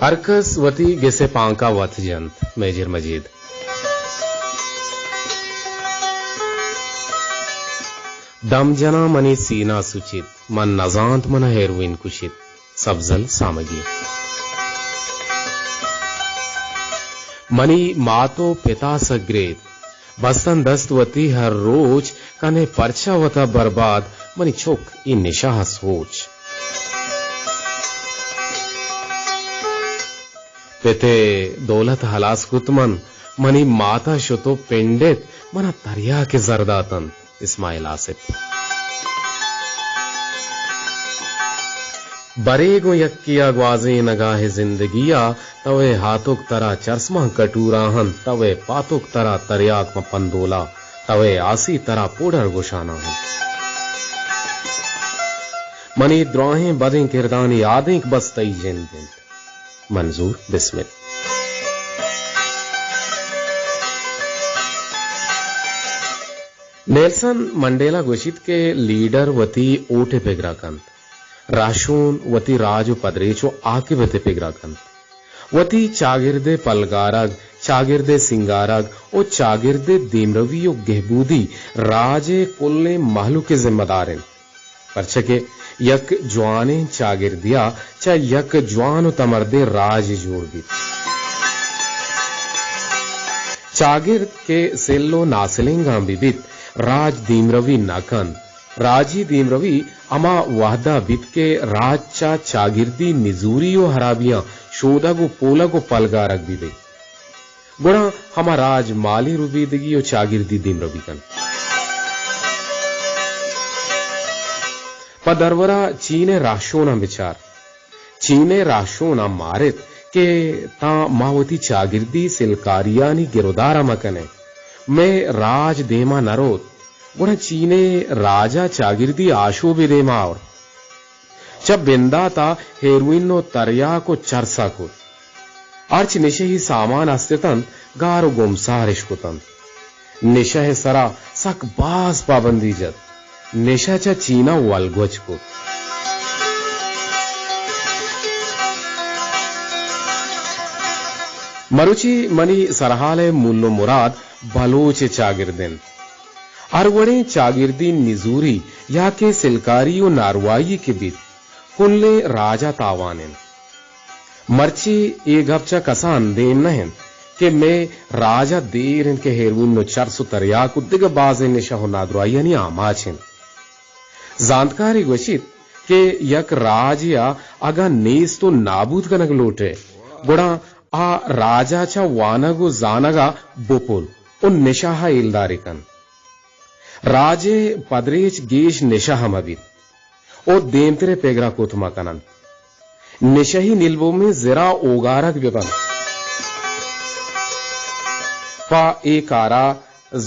Arkas vati gese panka vathjant Major Majid. दम जना money सीना सुचित मन नजांत मन हेरोइन कुशित सब्जल सामगी मनी मातो पिता सग्रेत बस्तन दस्तवती हर रोज कने परछा वता बर्बाद मनी छोक इन निशाह सोच पेते दौलत हलास कुतमन मनी माता शुतो पेंडेत मना तरिया के जरदातन इस्माइल आसिफ बरेगो यक्किया ग्वाजे नगाहे जिंदगिया तवे हाथुक तरा चरसमा कटूराहन तवे पातुक तरा तरियाक म पंदोला तवे आसी तरा पोडर गुशाना हन मनी द्रोहें बदें किरदानी आदें बस्तई जिंदिन मंजूर बिस्मिल नेल्सन मंडेला घोषित के लीडर वती ओटे पेगराकंत राशून वती राजु पदरेचो आके वते पेगराकंत वती चागिरदे पलगारग चागिरदे सिंगारग और चागिरदे दीमरवियो गहबूदी राजे कुल्ले महलू के जिम्मेदार परछके यक जवाने चागिरदिया चा यक जवान तमरदे राज जोड़ दी चागिर के सेल्लो नासलेंगा बिबित राज दीमरवी नाकन राजी दीमरवी अमा वाहदा बित के राज चा चागिरदी निजूरियो हराबियां शोदागो पोलागो पलगा रख दी दे गुणा हमा राज माली रुबीदगी और चागिरदी दीमरवी कन पदरवरा चीने राशोना विचार चीने राशोना मारित के ता मावती चागिरदी सिलकारियानी गिरोदारा मकने मैं राज देमा नरोत गुण चीने राजा चागिरदी आशो भी देमा और जब बिंदा ता हेरोइनो तरिया को चरसा को अर्च निशे ही सामान अस्तितन गारो गुमसारिश कुतन निशा है सरा सक बास पाबंदी जत निशा चा चीना वलगोच को मरुची मनी सरहाले मुल्लो मुराद बलोच चागिरदिन अरवड़े चागिरदी निजूरी या के सिलकारी और नारवाई के बीच कुल्ले राजा तावानेन मर्ची ए गपचा कसान देन नहन के मैं राजा देर इनके हेरुन नो चरसु तरिया को दिग बाजे निशाहो नादराई नि आमाछिन जानकारी गोशित के यक राजिया अगा नेस तो नाबूद कनक लोटे गुड़ा आ राजा चा वानगो जानगा बोपुल उन निशाहा इल्दारिकन राजे पदरेच गेश निशाह मबित और देमतरे पेगरा कोथमा कनन निशही निल्बो में जरा ओगारक विबन पा एकारा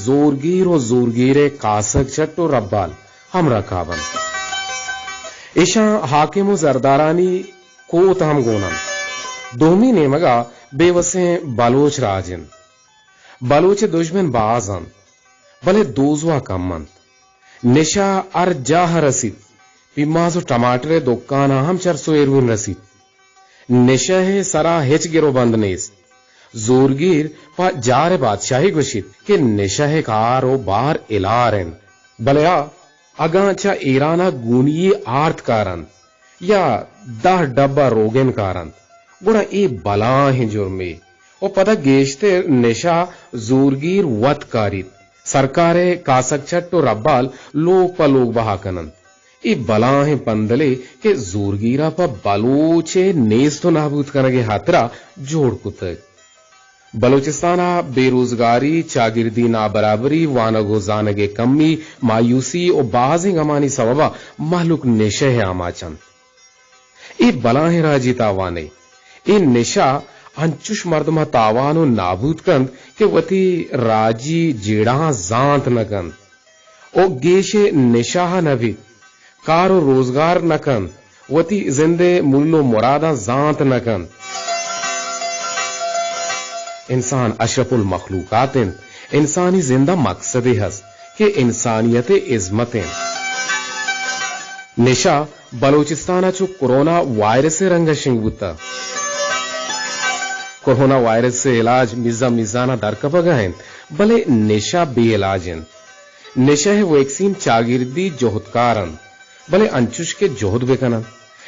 जोरगीर और जोरगीरे कासक चट्टो रब्बाल हम रखावन ईशा हाकिमो जरदारानी को तम गोनन दोमी ने मगा बेवसे बलोच राजन बलोच दुश्मन बाजन भले दोजवा कम्मन निशा अर जाह रसीद पिमाजो टमाटरे दुकाना हम चरसो एरुन रसीद निशा है सरा हिच गिरो बंद नेस जोरगीर पा जारे बादशाही गुशित के निशा है कारो बार इलारन भले अगाचा ईराना गुनिये आर्थ कारण या दाह डब्बा रोगन कारण गुणा ए बला है जुर्मे और पता गेशते निशा जोरगीर वत कारित सरकारे कासक छट्टो रब्बाल लोग पा लोग बहाकनन ई बला है पंदले के जोरगीरा पा बलोचे नेस तो नाबूद करगे हातरा जोड़ कुतक बलोचिस्ताना बेरोजगारी चागिरदी ना बराबरी वानगो जानगे कमी मायूसी और बाजी गमानी सबबा मालूक निशे है आमाचन ई बला है राजी तावाने ई निशा अंचुश मर्दमा तावानो नाबूद कंद के वती राजी जेड़ा जांत नकंद ओ गेशे निशाह नभी कारो रोजगार नकंद वती जिंदे मुल्लो मुरादा जांत नकंद इंसान अशरफुल मखलूकातिन इंसानी जिंदा मकसद हस के इंसानियत इज्मतें निशा बलोचिस्ताना चो कोरोना वायरस रंग शिंगुता कोरोना वायरस से इलाज मिजा मिजाना दरकबगहन भले नेशा बेइलाजन नेशा है वैक्सीन चागिर्दी जोहदकारन भले अंचुश के जोहद बेकनन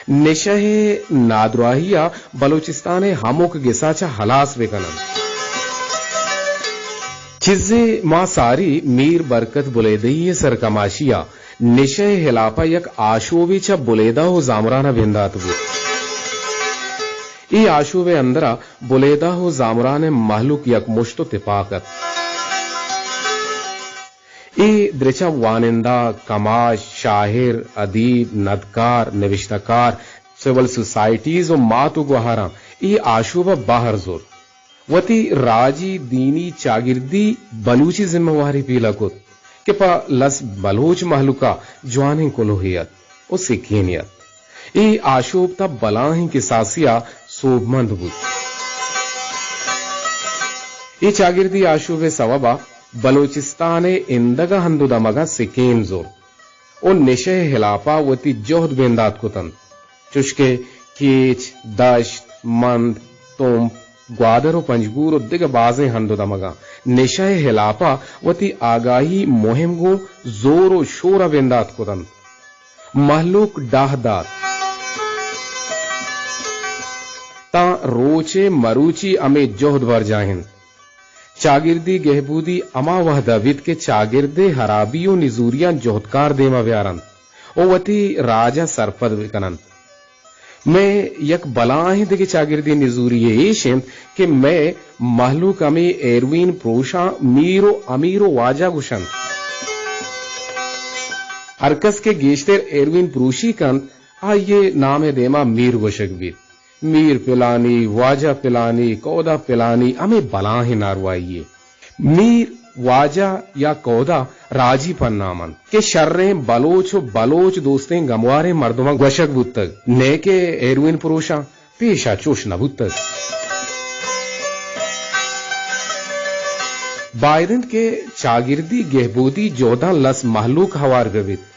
नेशा है नादराहिया बलूचिस्तान है हामुक गिसाचा हलास बेकनन चिज़े मां सारी मीर बरकत बुलेदई सरकमाशिया निशय हिलापा यक आशोविचा बुलेदा हो जामराना भिंदात बु ई आशुवे अंदरा बुलेदा हो जामरान महलुक यक मुश्तो तिपाकत ई द्रिचा वानिंदा कमाश शाहिर अदीब नदकार निविश्तकार सिविल सोसाइटीज और मातु गुहारा ई आशुवा बाहर जोर वती राजी दीनी चागिर्दी बलूची जिम्मेवारी पीलकुत के पा लस बलोच महलुका जवानी कुलोहियत और सिकीनियत ई आशूब तब बलाही की सासिया सोबमंद बुत ई चागिर्दी आशूबे सवबा बलोचिस्तान इंदगा हंदुदमगा सिकीन जोर और निशे हिलापा वती जोहद बेंदात कुतन चुशके कीच दश्त मंद तुम ग्वादर और पंजगूर और दिग बाजे हंदुदमगा निशय हिलापा वती आगाही मुहिम गो जोर और शोर बेंदात कुतन महलूक डाहदात ता रोचे मरूची अमे जोहद भर जाहिन चागिर्दी गहबूदी अमा वहदविद के चागिर्दे हराबियो निजूरिया जोहदकार देमा व्यारन ओ वती राजा सरपद विकनन मैं यक बलाही दिगे चागिर्दी निजूरी येशें कि मैं महलूक अमी एरवीन प्रोशा मीरो अमीरो वाजा गुशन अरकस के गेश्तेर एरवीन प्रोशी कंत आ ये नाम है देमा मीर गुशकबीर मीर पिलानी वाजा पिलानी कौदा पिलानी अमे बलाही नारवाइये मीर वाजा या कौदा राजी पन्नामन के शर्रे बलोच दोस्तें गमवारे मर्दमा गशक बुत्तक ने के एरविन पुरुषा पेशा चोश नबुत्तक बायदन के चागिर्दी गहबूदी जोधा लस महलूक हवार गवित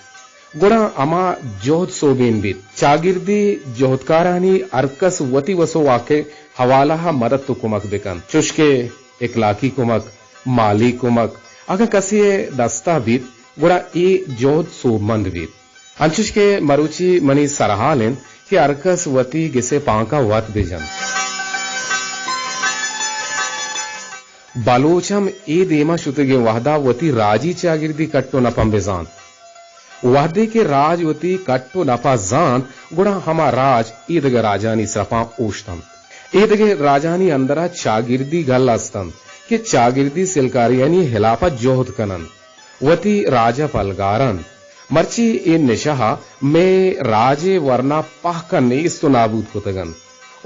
गुड़ा अमा जोहद सोबेन बित चागिर्दी जोहदकारानी अरकस वती वसो वाके हवाला मदद तो कुमक बेकन चुशके इकलाकी कुमक माली कुमक अगर कसी दस्ता बीत गुड़ा ए जोहद सोबमंद बीत अंशुश के मरुची मनी सरहालें कि अरकस वती गिसे पांका वत बेजन बालोचम ए देमा शुतगे वहदा वती राजी चागिर्दी कट्टो नपम बेजान वादे के राजवती कट्टो नपा जान गुड़ा हमा राज ईदग राजानी सपा ओष्टम ईदग राजानी अंदरा चागिर्दी गल अस्तम कि चागिर्दी सिलकारियानी हिलाफा जोहद कनन वती राजा पलगारन मर्ची इन निशहा में राजे वरना पाह का नेस तो नाबूद कुतगन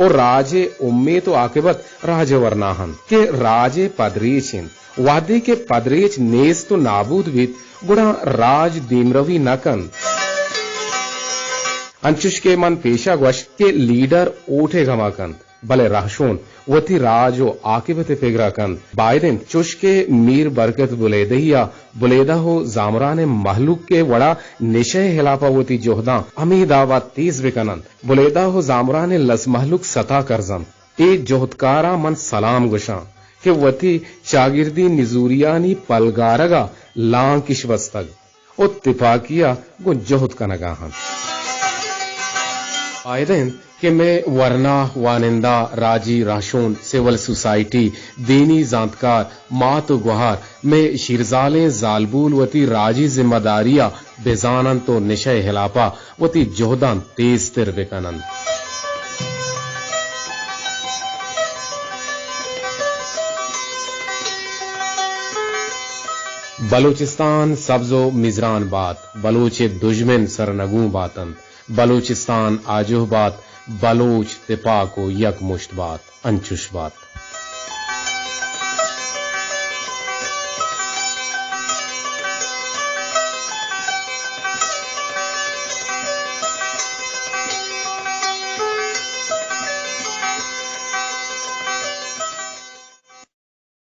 और राजे उम्मे तो आकिबत राजे वरनाहन के राजे पदरेचिन वादे के पदरेच नेस तो नाबूद बीत गुड़ा राज दीमरवी नकन अंचुश के मन पेशा गश के लीडर ओठे गमाकन भले राशोन वती राजो आकिबत पेगराकन बायदेन चुश के मीर बरकत बुलेदा हो जामरान महलूक के वड़ा निशय हिलापा वती जोहदा अमीदावा तेज बेकनन बुलेदा हो जामरान लस महलूक सता करजम ए जोहदकारा मन सलाम गुशा के वती चागिर्दी निजूरियानी पलगारगा लां किशवस्तग ओ तिफाकिया गो जोहद कनगाहन आयदेन कि मैं वरना वानिंदा राजी राशोन सिविल सोसाइटी दीनी जानकार मात गुहार में शिरजाले जालबूल वती राजी जिम्मेदारिया बेजानन तो निशय हिलापा वती जोहदान तेज तिर बेकनन बलूचिस्तान सब्जो मिजरान बात बलूचे दुश्मन सरनगू बातन बलूचिस्तान आजुह बात बलोच तिपा को यक मुश्त बात अंचुश बात।